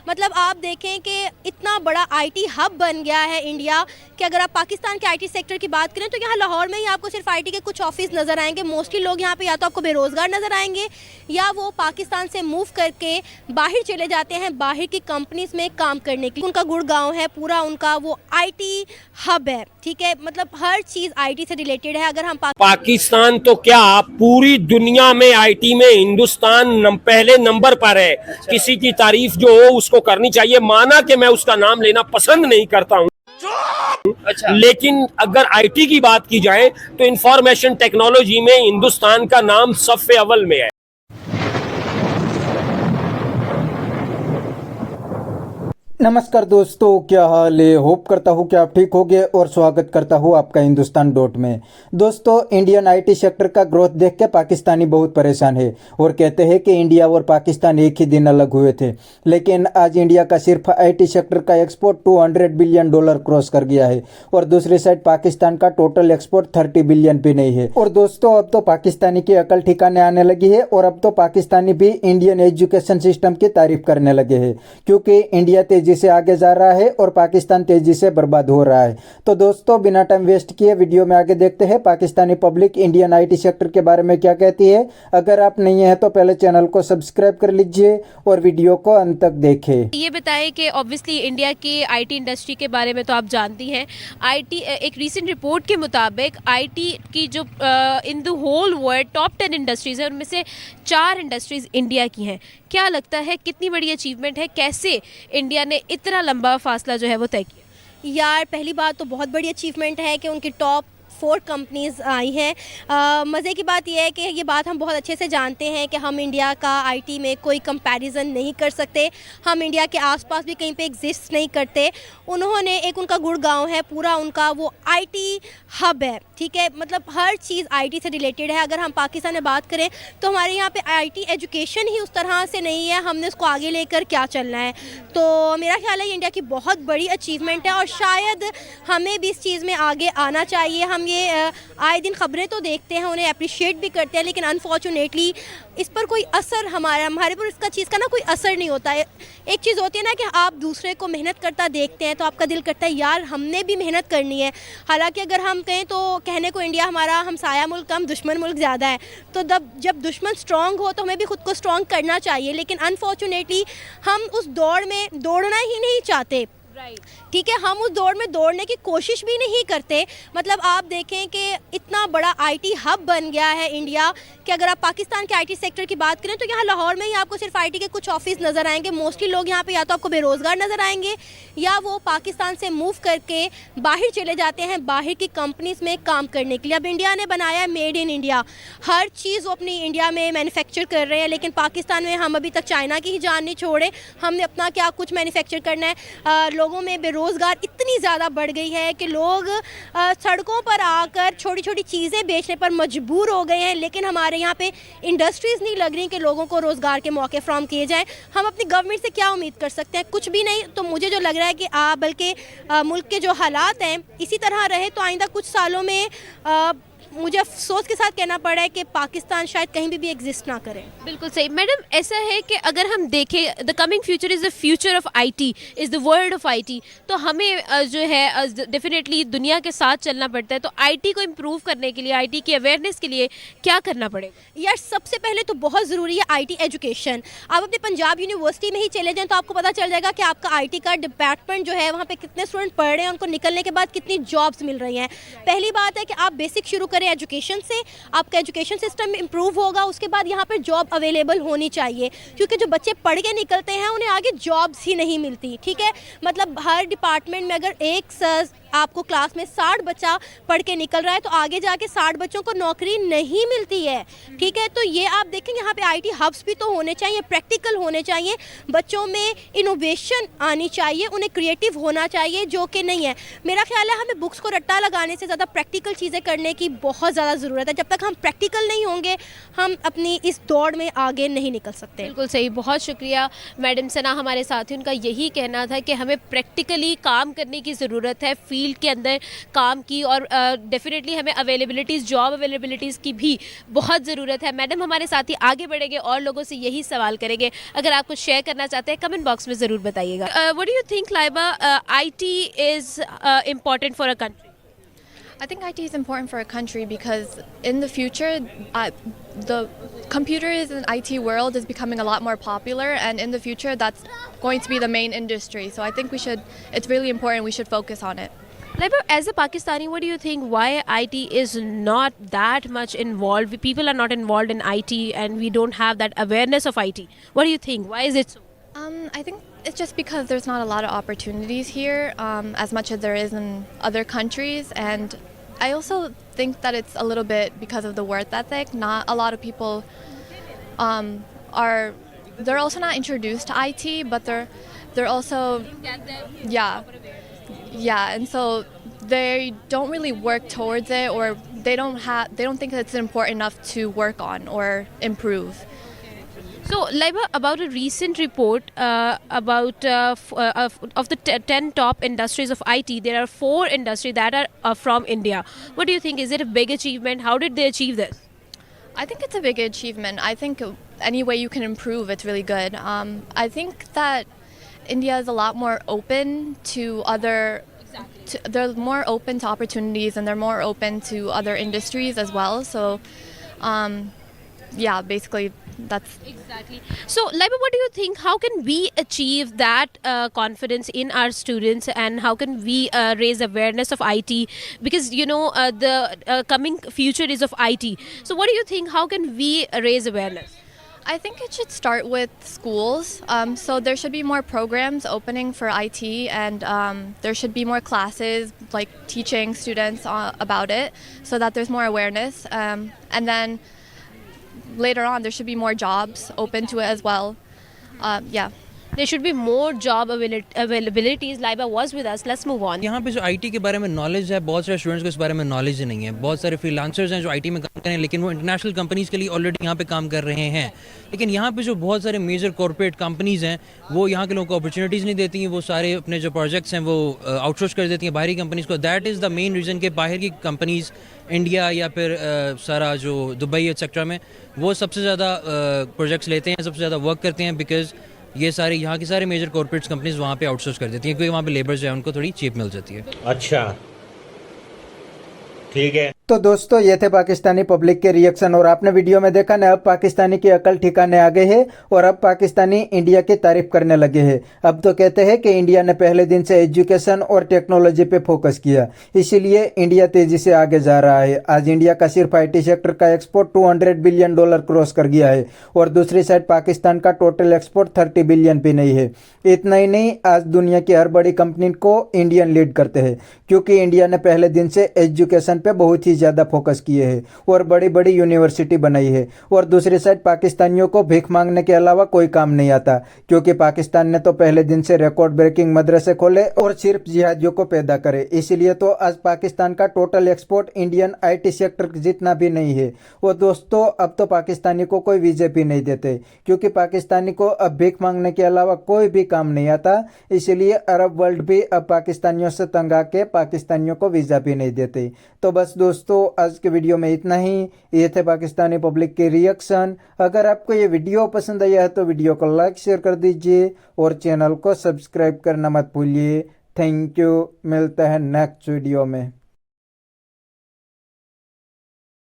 मतलब आप देखें कि इतना बड़ा आईटी हब बन गया है इंडिया कि अगर आप पाकिस्तान के आईटी सेक्टर की बात करें तो यहाँ लाहौर में ही आपको सिर्फ आईटी के कुछ ऑफिस नज़र आएंगे। मोस्टली लोग यहाँ पे या तो आपको बेरोज़गार नज़र आएंगे या वो पाकिस्तान से मूव करके बाहर चले जाते हैं बाहर की कंपनीज में काम करने के लिए। उनका गुड़गांव है पूरा, उनका वो आईटी हब है, ठीक है। मतलब हर चीज़ आईटी से रिलेटेड है। अगर हम पाकिस्तान तो क्या पूरी दुनिया में आईटी में हिंदुस्तान पहले नंबर पर है। किसी की तारीफ जो हो उसको करनी चाहिए। माना कि मैं उसका नाम लेना पसंद नहीं करता हूँ, अच्छा, लेकिन अगर आईटी की बात की जाए तो इंफॉर्मेशन टेक्नोलॉजी में हिंदुस्तान का नाम सफ़े अव्वल में है। नमस्कार दोस्तों, क्या हाल है। होप करता हूँ कि आप ठीक होंगे और स्वागत करता हूँ आपका हिंदुस्तान डॉट में। दोस्तों, इंडियन आईटी सेक्टर का ग्रोथ देख के पाकिस्तानी बहुत परेशान है और कहते हैं कि इंडिया और पाकिस्तान एक ही दिन अलग हुए थे। लेकिन आज इंडिया का सिर्फ आईटी सेक्टर का एक्सपोर्ट $200 बिलियन क्रॉस कर गया है और दूसरी साइड पाकिस्तान का टोटल एक्सपोर्ट 30 बिलियन भी नहीं है। और दोस्तों, अब तो पाकिस्तानी की अकल ठिकाने आने लगी है और अब तो पाकिस्तानी भी इंडियन एजुकेशन सिस्टम की तारीफ करने लगे हैं, क्योंकि इंडिया तेजी से आगे जा रहा है और पाकिस्तान तेजी से बर्बाद हो रहा है। तो दोस्तों, बिना टाइम वेस्ट किए वीडियो में आगे देखते हैं Pakistani public Indian IT sector के बारे में क्या कहती है। अगर आप नहीं है तो पहले चैनल को सब्सक्राइब कर लीजिए और वीडियो को अंत तक देखें। ये बताएं कि ऑब्वियसली इंडिया की आईटी इंडस्ट्री के बारे में तो आप जानती हैं। आईटी एक रीसेंट रिपोर्ट के मुताबिक आईटी की जो in the whole world top 10 industries है, उनमें से 4 इंडस्ट्रीज इंडिया की हैं। क्या लगता है कितनी बड़ी अचीवमेंट है, कैसे इंडिया ने इतना लंबा फासला जो है वो तय किया? यार, पहली बात तो बहुत बड़ी अचीवमेंट है कि उनकी टॉप 4 कंपनीज आई हैं। मज़े की बात यह है कि ये बात हम बहुत अच्छे से जानते हैं कि हम इंडिया का आईटी में कोई कंपैरिजन नहीं कर सकते। हम इंडिया के आसपास भी कहीं पे एग्जिस्ट नहीं करते। उन्होंने एक उनका गुड़गांव है पूरा, उनका वो आईटी हब है, ठीक है। मतलब हर चीज़ आईटी से रिलेटेड है। अगर हम पाकिस्तान में बात करें तो हमारे यहाँ पे आईटी एजुकेशन ही उस तरह से नहीं है। हमने उसको आगे लेकर क्या चलना है। तो मेरा ख्याल है ये इंडिया की बहुत बड़ी अचीवमेंट है और शायद हमें भी इस चीज़ में आगे आना चाहिए। हम ये आए दिन खबरें तो देखते हैं, उन्हें अप्रिशिएट भी करते हैं, लेकिन अनफॉर्चुनेटली इस पर कोई असर हमारे पर इसका चीज़ का ना कोई असर नहीं होता है। एक चीज़ होती है ना कि आप दूसरे को मेहनत करता देखते हैं तो आपका दिल करता है यार हमने भी मेहनत करनी है। हालांकि अगर हम कहें तो कहने को इंडिया हमारा हमसाया मुल्क कम, दुश्मन मुल्क ज़्यादा है। तो जब दुश्मन स्ट्रॉन्ग हो तो हमें भी खुद को स्ट्रॉन्ग करना चाहिए। लेकिन अनफॉर्चुनेटली हम उस दौड़ में दौड़ना ही नहीं चाहते, ठीक है। हम उस दौड़ में दौड़ने की कोशिश भी नहीं करते। मतलब आप देखें कि इतना बड़ा आईटी हब बन गया है इंडिया कि अगर आप पाकिस्तान के आईटी सेक्टर की बात करें तो यहाँ लाहौर में ही आपको सिर्फ आईटी के कुछ ऑफिस नज़र आएंगे। मोस्टली लोग यहाँ पे या तो आपको बेरोज़गार नज़र आएंगे या वो पाकिस्तान से मूव करके बाहर चले जाते हैं बाहर की कंपनीज में काम करने के लिए। अब इंडिया ने बनाया है मेड इन इंडिया, हर चीज़ वो अपनी इंडिया में मैन्युफैक्चर कर रहे हैं। लेकिन पाकिस्तान में हम अभी तक चाइना की ही जान नहीं छोड़े, हमने अपना क्या कुछ मैन्युफैक्चर करना है। लोगों में बेरोज़गार इतनी ज़्यादा बढ़ गई है कि लोग सड़कों पर आकर छोटी छोटी चीज़ें बेचने पर मजबूर हो गए हैं। लेकिन हमारे यहाँ पे इंडस्ट्रीज़ नहीं लग रही कि लोगों को रोज़गार के मौके फ्राहम किए जाएं। हम अपनी गवर्नमेंट से क्या उम्मीद कर सकते हैं? कुछ भी नहीं। तो मुझे जो लग रहा है कि बल्कि मुल्क के जो हालात हैं इसी तरह रहे तो आइंदा कुछ सालों में मुझे अफसोस के साथ कहना पड़ा है कि पाकिस्तान शायद कहीं भी एग्जिस्ट ना करे। बिल्कुल सही मैडम। ऐसा है कि अगर हम देखें the coming future is the future of IT, is the world of IT. तो हमें जो है डेफिनेटली दुनिया के साथ चलना पड़ता है। तो आईटी को इम्प्रूव करने के लिए, आईटी की अवेयरनेस के लिए क्या करना पड़ेगा? यार, सबसे पहले तो बहुत ज़रूरी है आईटी एजुकेशन। आप अपने पंजाब यूनिवर्सिटी में ही चले जाएं तो आपको पता चल जाएगा कि आपका आईटी का डिपार्टमेंट जो है वहाँ पे कितने स्टूडेंट पढ़ रहे हैं, उनको निकलने के बाद कितनी जॉब्स मिल रही हैं। पहली बात है कि आप बेसिक शुरू करें एजुकेशन से, आपका एजुकेशन सिस्टम इंप्रूव होगा। उसके बाद यहाँ पर जॉब अवेलेबल होनी चाहिए, क्योंकि जो बच्चे पढ़ के निकलते हैं उन्हें आगे जॉब्स ही नहीं मिलती, ठीक है। मतलब हर डिपार्टमेंट में अगर एक आपको क्लास में 60 बच्चा पढ़ के निकल रहा है तो आगे जाके 60 बच्चों को नौकरी नहीं मिलती है, ठीक है। तो ये आप देखें यहाँ पे आईटी हब्स भी तो होने चाहिए, प्रैक्टिकल होने चाहिए, बच्चों में इनोवेशन आनी चाहिए, उन्हें क्रिएटिव होना चाहिए, जो कि नहीं है। मेरा ख्याल है हमें बुक्स को रट्टा लगाने से ज़्यादा प्रैक्टिकल चीज़ें करने की बहुत ज़्यादा ज़रूरत है। जब तक हम प्रैक्टिकल नहीं होंगे हम अपनी इस दौड़ में आगे नहीं निकल सकते। बिल्कुल सही, बहुत शुक्रिया मैडम सना हमारे साथ ही। उनका यही कहना था कि हमें प्रैक्टिकली काम करने की ज़रूरत है, फील्ड फील्ड के अंदर काम की, और डेफिनेटली हमें अवेलेबिलिटीज़, जॉब अवेलेबिलिटीज़ की भी बहुत ज़रूरत है। मैडम हमारे साथ ही आगे बढ़ेंगे और लोगों से यही सवाल करेंगे। अगर आप कुछ शेयर करना चाहते हैं कमेंट बॉक्स में ज़रूर बताइएगा। What do you think Laiba, IT is important for a country? I think IT is important for a country because in the future, the computers and IT world is becoming a lot more popular, and in the future, that's going to be the main industry. So I think it's really important. We should focus on it. Like, as a Pakistani, what do you think? Why IT is not that much involved? People are not involved in IT, and we don't have that awareness of IT. What do you think? Why is it so? I think it's just because there's not a lot of opportunities here, as much as there is in other countries, and I also think that it's a little bit because of the work ethic. Not a lot of people they're also not introduced to IT, but they're also and so they don't really work towards it, or they don't think that it's important enough to work on or improve. So, Laiba, about a recent report about of the 10 top industries of IT, there are 4 industries that are from India. What do you think? Is it a big achievement? How did they achieve this? I think it's a big achievement. I think any way you can improve, it's really good. I think that India is a lot more open to they're more open to opportunities, and they're more open to other industries as well. So, basically that's exactly. So, Laiba, what do you think? How can we achieve that confidence in our students, and how can we raise awareness of IT? Because the coming future is of IT. So, what do you think? How can we raise awareness? I think it should start with schools. So there should be more programs opening for IT, and there should be more classes like teaching students about it, so that there's more awareness. And then later on, there should be more jobs open to it as well. There should be more job availabilities. Laiba was with us. Let's move on. यहाँ पे जो IT के बारे में knowledge है, बहुत सारे students को इस बारे में नॉलेज ही नहीं है। बहुत सारे फ्रीलांसर्स हैं जो IT में काम कर रहे हैं, लेकिन वो इंटरनेशनल कंपनीज़ के लिए ऑलरेडी यहाँ पे काम कर रहे हैं। लेकिन यहाँ पे जो बहुत सारे मेजर कॉर्पोरेट कंपनीज़ हैं, वो यहाँ के लोगों को अपॉर्चुनिटीज़ नहीं देती हैं। वो सारे अपने जो प्रोजेक्ट्स हैं वो आउटसोर्स कर देती हैं बाहरी कंपनीज़ को। That is the main reason कि बाहर की कंपनीज़ इंडिया या फिर सारा जो दुबई एक्सेट्रा में वो सबसे ज़्यादा प्रोजेक्ट्स लेते हैं, सबसे ज़्यादा वर्क करते हैं, बिकॉज ये सारे यहाँ की सारे मेजर कॉर्पोरेट्स कंपनीज वहाँ पे आउटसोर्स कर देती हैं, क्योंकि वहाँ पे लेबर जो है उनको थोड़ी चीप मिल जाती है। अच्छा, ठीक है। तो दोस्तों ये थे पाकिस्तानी पब्लिक के रिएक्शन, और आपने वीडियो में देखा ना, अब पाकिस्तानी की अकल ठिकाने आ गई है और अब पाकिस्तानी इंडिया की तारीफ करने लगे हैं। अब तो कहते हैं कि इंडिया ने पहले दिन से एजुकेशन और टेक्नोलॉजी पे फोकस किया, इसीलिए इंडिया तेजी से आगे जा रहा है। आज इंडिया का सिर्फ IT सेक्टर का एक्सपोर्ट $200 बिलियन क्रॉस कर गया है, और दूसरी साइड पाकिस्तान का टोटल एक्सपोर्ट 30 बिलियन भी नहीं है। इतना ही नहीं, आज दुनिया की हर बड़ी कंपनी को इंडियन लीड करते हैं, क्योंकि इंडिया ने पहले दिन से एजुकेशन पे बहुत ही ज्यादा फोकस किए हैं और बड़ी बड़ी यूनिवर्सिटी बनाई है। और दूसरी साइड पाकिस्तानियों को भीख मांगने के अलावा कोई काम नहीं आता, क्योंकि पाकिस्तान ने तो पहले दिन से रिकॉर्ड ब्रेकिंग मदरसे खोले और सिर्फ जिहादियों को पैदा करे। इसीलिए तो आज पाकिस्तान का total export Indian IT sector जितना भी नहीं है। और दोस्तों अब तो पाकिस्तानी को कोई वीजे भी नहीं देते, क्योंकि पाकिस्तानी को अब भीख मांगने के अलावा कोई भी काम नहीं आता। इसीलिए अरब वर्ल्ड भी अब पाकिस्तानियों से तंग आके पाकिस्तानियों को वीजा भी नहीं देते। तो बस दोस्तों आज के वीडियो में इतना ही। ये थे पाकिस्तानी पब्लिक के रिएक्शन। अगर आपको ये वीडियो पसंद आया है तो वीडियो को लाइक शेयर कर दीजिए और चैनल को सब्सक्राइब करना मत भूलिए। थैंक यू, मिलते हैं नेक्स्ट वीडियो में।